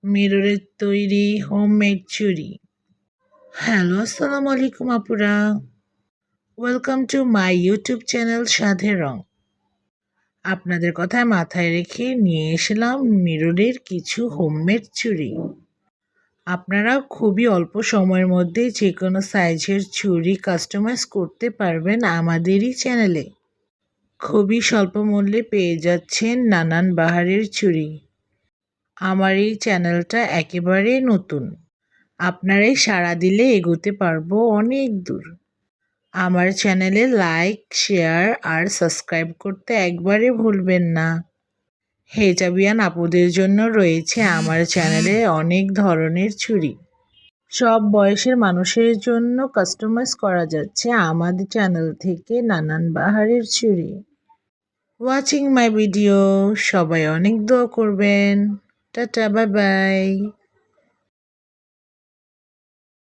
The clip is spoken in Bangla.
মিররের তৈরি হোমমেড চুড়ি। হ্যালো, আসসালামু আলাইকুম আপুরা। Welcome to my YouTube channel সাধের রং। আপনাদের কথা মাথায় রেখে নিয়ে এসেলাম মিররের কিছু হোমমেড চুড়ি। আপনারা খুবই অল্প সময়ের মধ্যে যে কোনো সাইজের চুড়ি কাস্টমাইজ করতে পারবেন আমাদেরই চ্যানেলে। খুবই স্বল্প মূল্যে পেয়ে যাচ্ছেন নানান বাহারের চুড়ি। আমার এই চ্যানেলটা একেবারে নতুন। আপনারাই সাড়া দিলে এগোতে পারবো অনেক দূর। আমার চ্যানেলে লাইক, শেয়ার আর সাবস্ক্রাইব করতে একবারে ভুলবেন না। হেজাবিয়ান আপুদের জন্য রয়েছে আমার চ্যানেলে অনেক ধরনের চুড়ি। সব বয়সের মানুষের জন্য কাস্টমাইজ করা যাচ্ছে আমাদের চ্যানেল থেকে নানান বাহারের চুড়ি। Watching my video. সবাই অনেক দোয়া করবেন। Tata, bye bye.